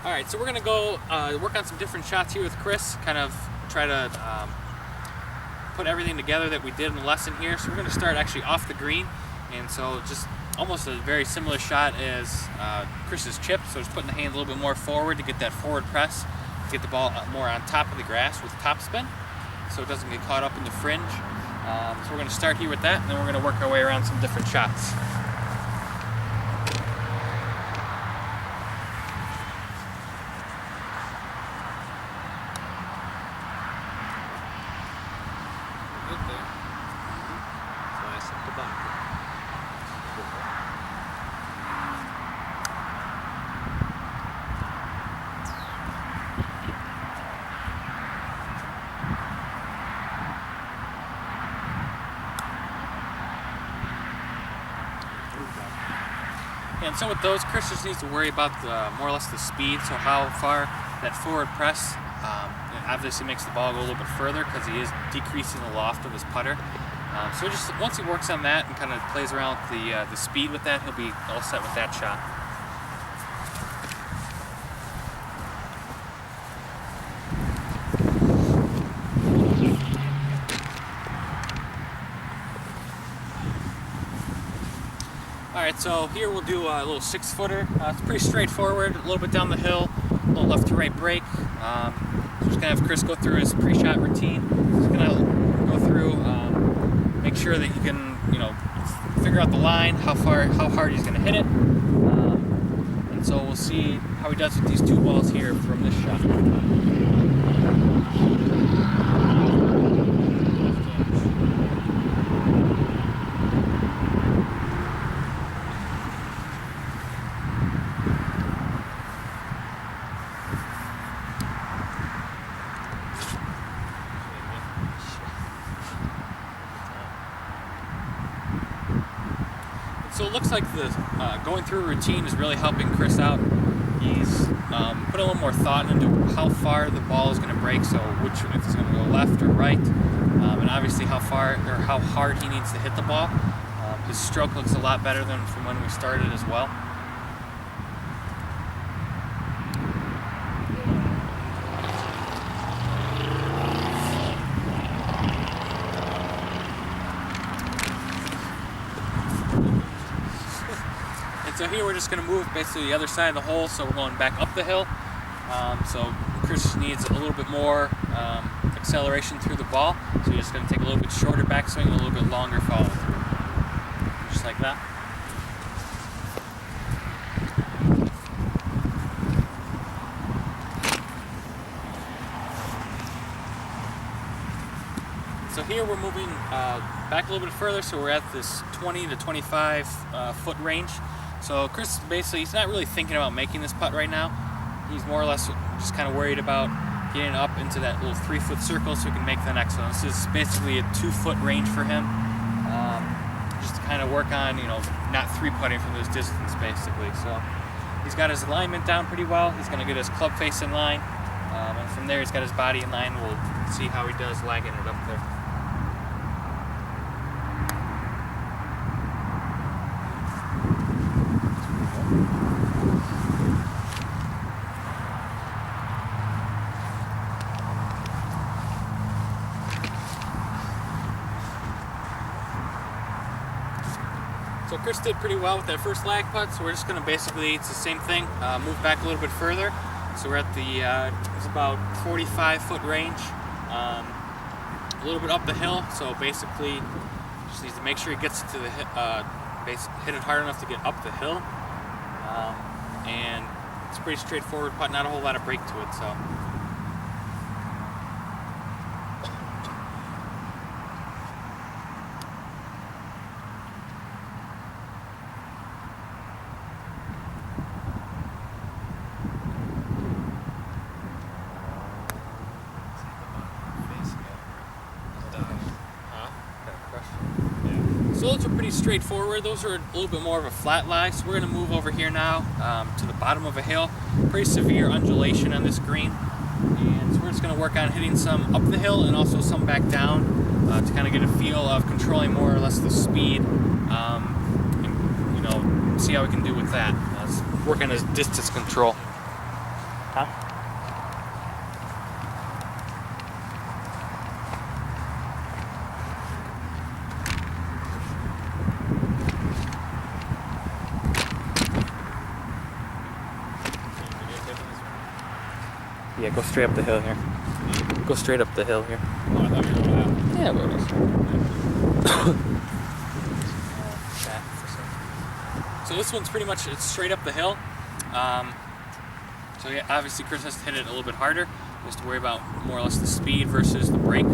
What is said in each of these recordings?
Alright, so we're going to go work on some different shots here with Chris, kind of try to put everything together that we did in the lesson here. So we're going to start actually off the green, and so just almost a very similar shot as Chris's chip, so just putting the hand a little bit more forward to get that forward press, to get the ball more on top of the grass with topspin, so it doesn't get caught up in the fringe. So we're going to start here with that, and then we're going to work our way around some different shots. Good there. Nice at the back. And so with those, Chris just needs to worry about more or less the speed, so how far that forward press it obviously makes the ball go a little bit further because he is decreasing the loft of his putter. So just once he works on that and kind of plays around with the speed with that, he'll be all set with that shot. Alright, so here we'll do a little 6-footer. It's pretty straightforward, a little bit down the hill, a little left to right break. So just gonna have Chris go through his pre-shot routine. Just gonna go through, make sure that you can, figure out the line, how hard he's gonna hit it. And so we'll see how he does with these two balls here from this shot. So it looks like the going through a routine is really helping Chris out. He's put a little more thought into how far the ball is going to break, so if it's going to go left or right, and obviously how hard he needs to hit the ball. His stroke looks a lot better than from when we started as well. So here we're just going to move basically the other side of the hole, so we're going back up the hill. So Chris needs a little bit more acceleration through the ball, so you're just going to take a little bit shorter backswing and a little bit longer follow through. Just like that. So here we're moving back a little bit further, so we're at this 20 to 25 foot range. So Chris basically, he's not really thinking about making this putt right now. He's more or less just kind of worried about getting up into that little 3-foot circle so he can make the next one. This is basically a 2-foot range for him. Just to kind of work on, not 3-putting from this distance basically. So he's got his alignment down pretty well. He's going to get his club face in line. And from there he's got his body in line. We'll see how he does lagging it up there. So Chris did pretty well with that first lag putt, so we're just going to basically, it's the same thing, move back a little bit further. So we're at it's about 45-foot range, a little bit up the hill, so basically just needs to make sure he gets to the hit it hard enough to get up the hill. And it's a pretty straightforward putt, not a whole lot of break to it, so. So those are pretty straightforward. Those are a little bit more of a flat lie. So we're going to move over here now to the bottom of a hill. Pretty severe undulation on this green. And so we're just going to work on hitting some up the hill and also some back down to kind of get a feel of controlling more or less the speed. And, see how we can do with that. Let's work on his distance control. Huh? Yeah, go straight up the hill here. Go straight up the hill here. Oh, I thought you were going out. Yeah, go this. So this one's pretty much, it's straight up the hill. So yeah, obviously Chris has to hit it a little bit harder. He has to worry about more or less the speed versus the brake.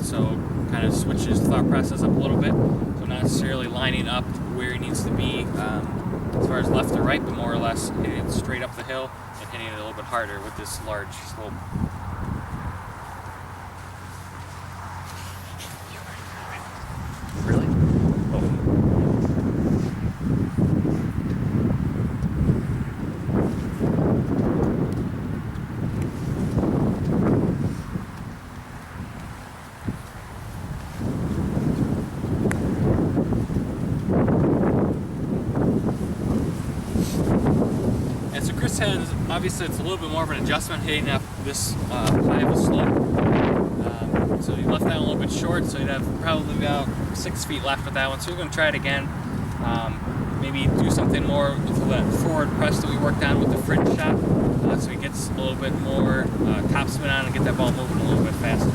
So kind of switches the thought process up a little bit. So not necessarily lining up where he needs to be as far as left or right, but more or less hitting it straight up the hill and hitting it a little bit harder with this large slope. Really? Oh. And so Chris has, obviously it's a little bit more of an adjustment hitting up this high of a slope. So he left that a little bit short, so he'd have probably about 6 feet left with that one. So we're going to try it again. Maybe do something more with that forward press that we worked on with the fringe shot. So he gets a little bit more topspin on and get that ball moving a little bit faster.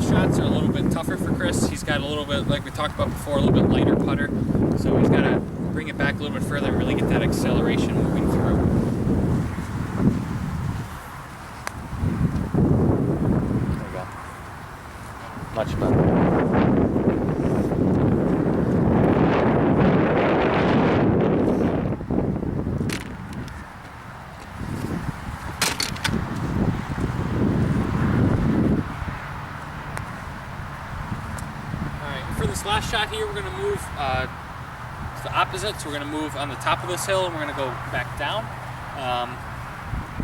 Shots are a little bit tougher for Chris. He's got a little bit, like we talked about before, a little bit lighter putter. So he's got to bring it back a little bit further and really get that acceleration moving through. There we go. Much better. For this last shot here, we're going to move to the opposite. So we're going to move on the top of this hill and we're going to go back down.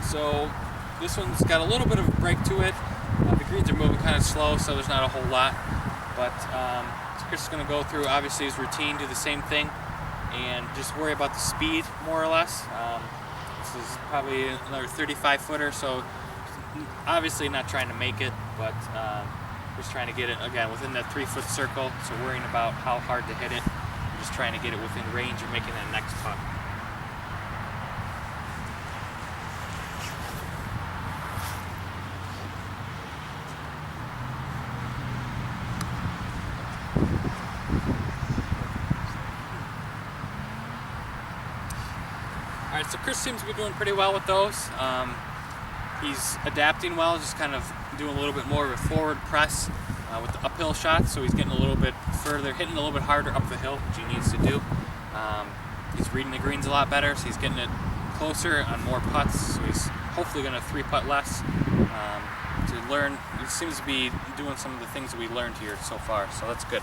So this one's got a little bit of a break to it. The greens are moving kind of slow, so there's not a whole lot. But so Chris is going to go through, obviously, his routine, do the same thing, and just worry about the speed, more or less. This is probably another 35 footer, so obviously not trying to make it, but just trying to get it, again, within that 3-foot circle, so worrying about how hard to hit it, and just trying to get it within range of making that next putt. Alright, so Chris seems to be doing pretty well with those. He's adapting well, just kind of doing a little bit more of a forward press with the uphill shots, so he's getting a little bit further, hitting a little bit harder up the hill, which he needs to do. He's reading the greens a lot better, so he's getting it closer on more putts, so he's hopefully going to 3-putt less to learn. He seems to be doing some of the things that we learned here so far, so that's good.